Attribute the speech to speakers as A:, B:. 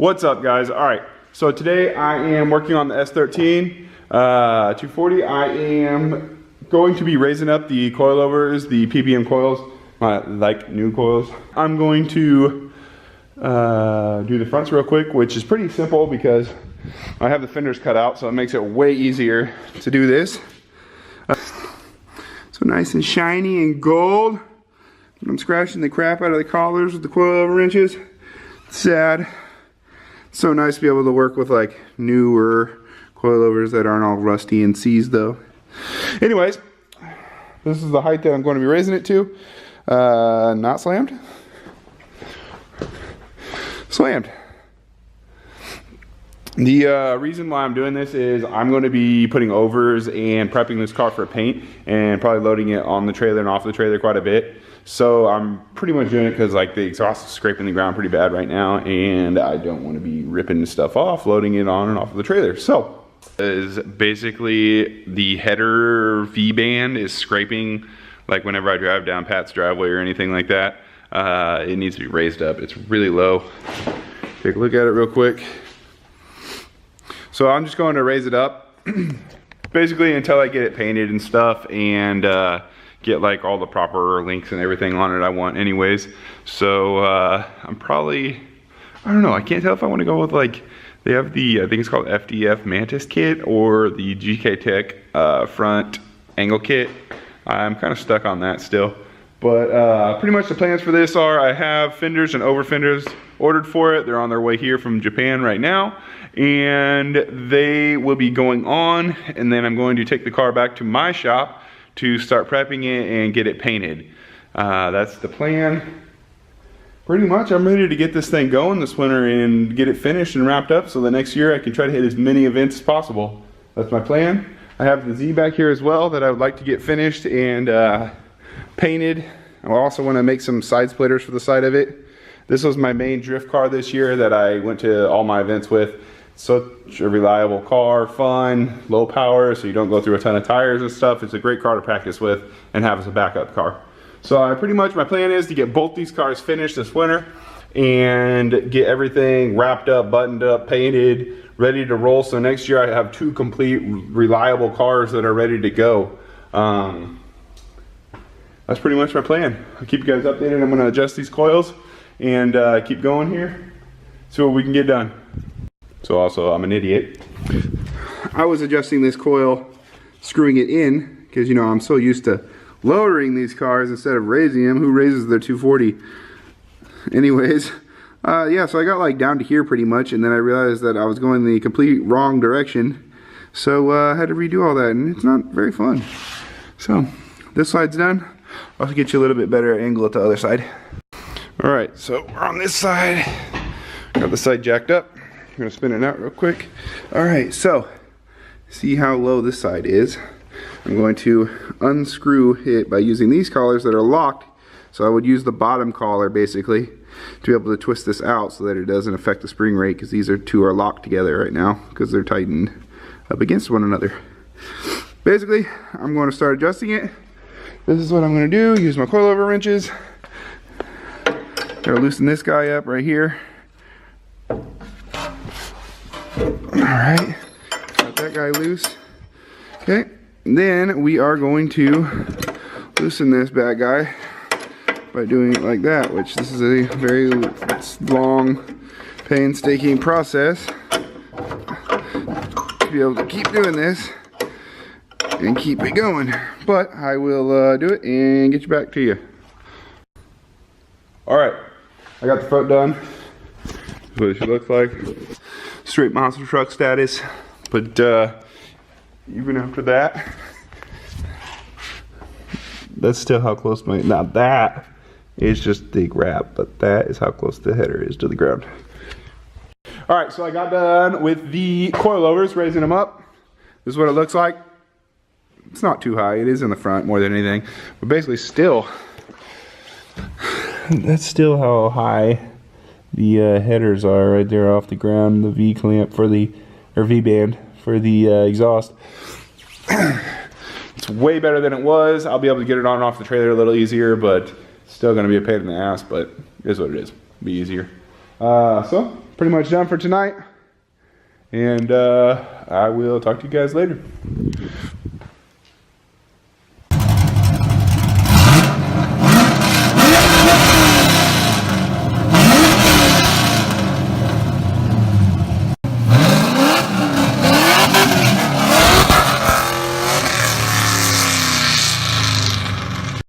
A: What's up, guys? All right, so today I am working on the S13 240. I am going to be raising up the coilovers, the PPM coils, like new coils. I'm going to do the fronts real quick, which is pretty simple because I have the fenders cut out, so it makes it way easier to do this. So nice and shiny and gold. I'm scratching the crap out of the collars with the coilover wrenches. Sad. So nice to be able to work with like newer coilovers that aren't all rusty and seized though. Anyways, this is the height that I'm going to be raising it to. Not slammed. Slammed. The reason why I'm doing this is I'm going to be putting overs and prepping this car for paint and probably loading it on the trailer and off the trailer quite a bit. So I'm pretty much doing it because like the exhaust is scraping the ground pretty bad right now and I don't want to be ripping stuff off, loading it on and off of the trailer. So is basically the header V-band is scraping like whenever I drive down Pat's driveway or anything like that. It needs to be raised up. It's really low. Take a look at it real quick. So I'm just going to raise it up basically until I get it painted and stuff and get like all the proper links and everything on it I want anyways. So I'm probably, I don't know, I can't tell if I want to go with like, they have the, I think it's called FDF Mantis kit or the GK Tech front angle kit. I'm kind of stuck on that still. But pretty much the plans for this are I have fenders and over fenders ordered for it. They're on their way here from Japan right now. And they will be going on. And then I'm going to take the car back to my shop to start prepping it and get it painted. That's the plan. Pretty much I'm ready to get this thing going this winter and get it finished and wrapped up so that next year I can try to hit as many events as possible. That's my plan. I have the Z back here as well that I would like to get finished and painted. I also want to make some side splitters for the side of it. This was my main drift car this year that I went to all my events with. Such a reliable car, fun, low power, so you don't go through a ton of tires and stuff. It's a great car to practice with and have as a backup car. So pretty much my plan is to get both these cars finished this winter and get everything wrapped up, buttoned up, painted, ready to roll. So next year I have two complete reliable cars that are ready to go. That's pretty much my plan. I'll keep you guys updated. I'm going to adjust these coils and keep going here, see what we can get done. So also, I'm an idiot. I was adjusting this coil, screwing it in, because you know, I'm so used to lowering these cars instead of raising them. Who raises their 240? Anyways, yeah, so I got like down to here pretty much, and then I realized that I was going the complete wrong direction. So I had to redo all that, and it's not very fun. So, this side's done. I'll also get you a little bit better angle at the other side. Alright, so we're on this side. Got the side jacked up. I'm gonna spin it out real quick. Alright, so see how low this side is. I'm going to unscrew it by using these collars that are locked. So I would use the bottom collar basically to be able to twist this out so that it doesn't affect the spring rate, because these two are locked together right now because they're tightened up against one another. Basically, I'm going to start adjusting it. This is what I'm going to do. Use my coilover wrenches. Gotta loosen this guy up right here. Alright, got that guy loose. Okay, then we are going to loosen this bad guy by doing it like that, which this is a very long, painstaking process to be able to keep doing this and keep it going. But I will do it and get you back to you. Alright, I got the front done. That's what it should look like. Straight monster truck status, but even after that, that's still how close my, now that is just thick wrap, but that is how close the header is to the ground. Alright, so I got done with the coilovers, raising them up. This is what it looks like. It's not too high, it is in the front more than anything, but basically still, that's still how high the headers are right there off the ground. The V clamp for the, or V band for the exhaust. It's way better than it was. I'll be able to get it on and off the trailer a little easier, but still going to be a pain in the ass, but it is what it is. Be easier. So pretty much done for tonight. And I will talk to you guys later.